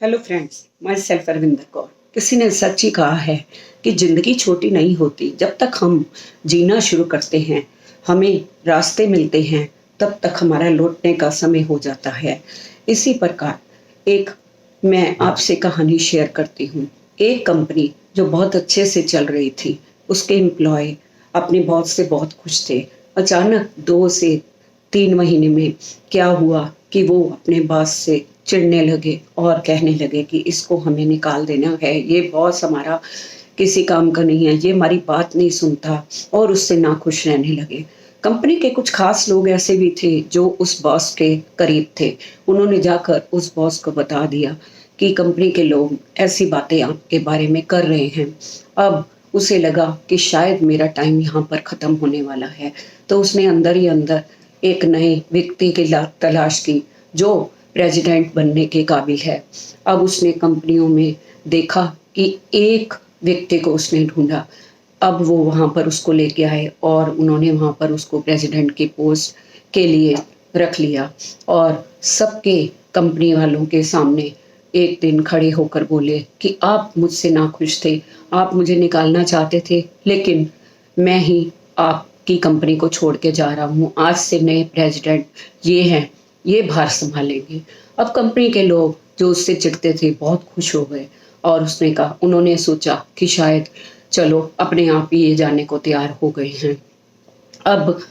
Hello friends, my self Arvinder Kaur. किसी ने सच ही कहा है कि जिंदगी छोटी नहीं होती। जब तक हम जीना शुरू करते हैं, हमें रास्ते मिलते हैं, तब तक हमारा लौटने का समय हो जाता है। इसी प्रकार एक मैं आपसे कहानी शेयर करती हूँ। एक कंपनी जो बहुत अच्छे से चल रही थी, उसके एम्प्लॉय अपने बॉस से बहुत खुश थे। अचानक 2 से 3 महीने में क्या हुआ कि वो अपने बॉस से चिढ़ने लगे और कहने लगे कि इसको हमें निकाल देना है, ये बॉस हमारा किसी काम का नहीं है, ये हमारी बात नहीं सुनता, और उससे नाखुश रहने लगे। कंपनी के कुछ खास लोग ऐसे भी थे जो उस बॉस के करीब थे। उन्होंने जाकर उस बॉस को बता दिया कि कंपनी के लोग ऐसी बातें आपके बारे में कर रहे हैं। अब उसे लगा कि शायद मेरा टाइम यहाँ पर ख़त्म होने वाला है, तो उसने अंदर ही अंदर एक नए व्यक्ति की तलाश की जो प्रेसिडेंट बनने के काबिल है। अब उसने कंपनियों में देखा कि एक व्यक्ति को उसने ढूंढा। अब वो वहाँ पर उसको लेके आए और उन्होंने वहाँ पर उसको प्रेसिडेंट की पोस्ट के लिए रख लिया। और सबके कंपनी वालों के सामने एक दिन खड़े होकर बोले कि आप मुझसे नाखुश थे, आप मुझे निकालना चाहते थे, लेकिन मैं ही आपकी कंपनी को छोड़ के जा रहा हूँ। आज से नए प्रेसिडेंट ये हैं, ये भार संभालेंगे। अब कंपनी के लोग जो उससे चिढ़ते थे बहुत खुश हो गए और उन्होंने सोचा कि शायद चलो अपने आप ही ये जाने को तैयार हो गए हैं। अब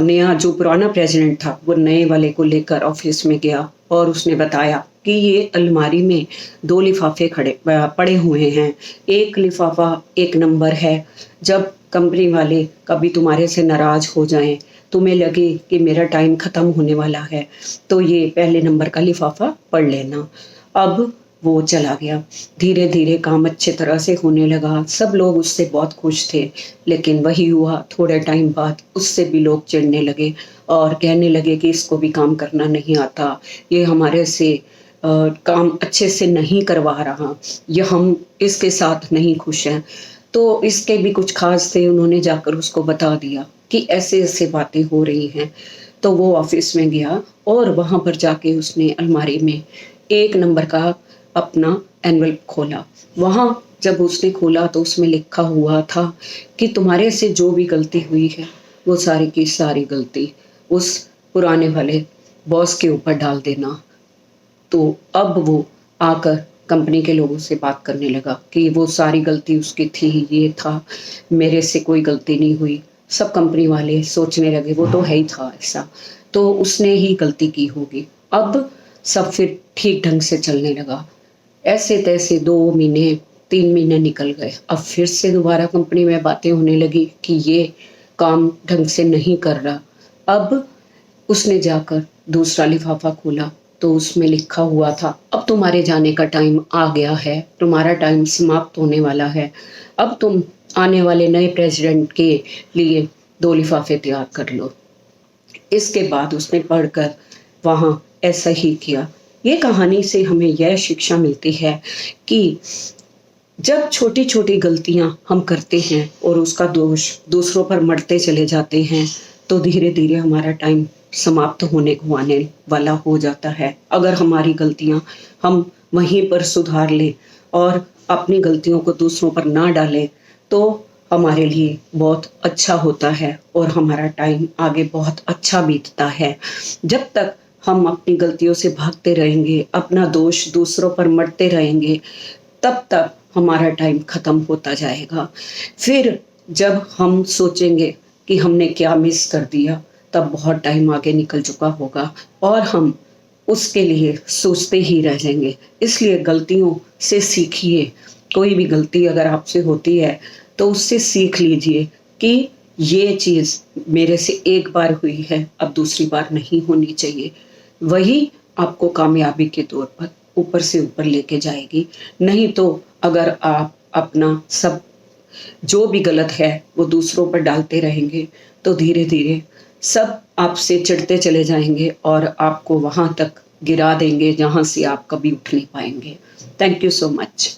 नया जो पुराना प्रेसिडेंट था वो नए वाले को लेकर ऑफिस में गया और उसने बताया कि ये अलमारी में 2 लिफाफे पड़े हुए हैं। एक लिफाफा एक नंबर है। जब कंपनी वाले कभी तुम्हारे से नाराज हो जाएं, तुम्हें लगे कि मेरा टाइम ख़त्म होने वाला है, तो ये पहले नंबर का लिफाफा पढ़ लेना। अब वो चला गया। धीरे धीरे काम अच्छे तरह से होने लगा। सब लोग उससे बहुत खुश थे, लेकिन वही हुआ, थोड़े टाइम बाद उससे भी लोग चिढ़ने लगे और कहने लगे कि इसको भी काम करना नहीं आता, ये हमारे से काम अच्छे से नहीं करवा रहा, ये हम इसके साथ नहीं खुश हैं। तो इसके भी कुछ खास थे, उन्होंने जाकर उसको बता दिया कि ऐसे ऐसे बातें हो रही हैं। तो वो ऑफिस में गया और वहाँ पर जाके उसने अलमारी में एक नंबर का अपना एनवलप खोला। वहाँ जब उसने खोला तो उसमें लिखा हुआ था कि तुम्हारे से जो भी गलती हुई है वो सारी की सारी गलती उस पुराने वाले बॉस के ऊपर डाल देना। तो अब वो आकर कंपनी के लोगों से बात करने लगा कि वो सारी गलती उसकी थी, ये था, मेरे से कोई गलती नहीं हुई। सब कंपनी वाले सोचने लगे वो तो है ही था ऐसा, तो उसने ही गलती की होगी। अब सब फिर ठीक ढंग से चलने लगा। ऐसे तैसे 2 महीने 3 महीने निकल गए। अब फिर से दोबारा कंपनी में बातें होने लगी कि ये काम ढंग से नहीं कर रहा। अब उसने जाकर दूसरा लिफाफा खोला तो उसमें लिखा हुआ था, अब तुम्हारे जाने का टाइम आ गया है, तुम्हारा टाइम समाप्त होने वाला है, अब तुम आने वाले नए प्रेसिडेंट के लिए 2 लिफाफे तैयार कर लो। इसके बाद उसने पढ़कर वहाँ ऐसा ही किया। ये कहानी से हमें यह शिक्षा मिलती है कि जब छोटी छोटी गलतियां हम करते हैं और उसका दोष दूसरों पर मढ़ते चले जाते हैं, तो धीरे धीरे हमारा टाइम समाप्त होने को आने वाला हो जाता है। अगर हमारी गलतियां हम वहीं पर सुधार लें और अपनी गलतियों को दूसरों पर ना डालें, तो हमारे लिए बहुत अच्छा होता है और हमारा टाइम आगे बहुत अच्छा बीतता है। जब तक हम अपनी गलतियों से भागते रहेंगे, अपना दोष दूसरों पर मढ़ते रहेंगे, तब तक हमारा टाइम खत्म होता जाएगा। फिर जब हम सोचेंगे कि हमने क्या मिस कर दिया, तब बहुत टाइम आगे निकल चुका होगा और हम उसके लिए सोचते ही रह जाएंगे। इसलिए गलतियों से सीखिए। कोई भी गलती अगर आपसे होती है तो उससे सीख लीजिए कि ये चीज़ मेरे से एक बार हुई है, अब दूसरी बार नहीं होनी चाहिए। वही आपको कामयाबी के तौर पर ऊपर से ऊपर लेके जाएगी। नहीं तो अगर आप अपना सब जो भी गलत है वो दूसरों पर डालते रहेंगे, तो धीरे धीरे सब आपसे चिढ़ते चले जाएंगे और आपको वहां तक गिरा देंगे जहां से आप कभी उठ नहीं पाएंगे। Thank you so much.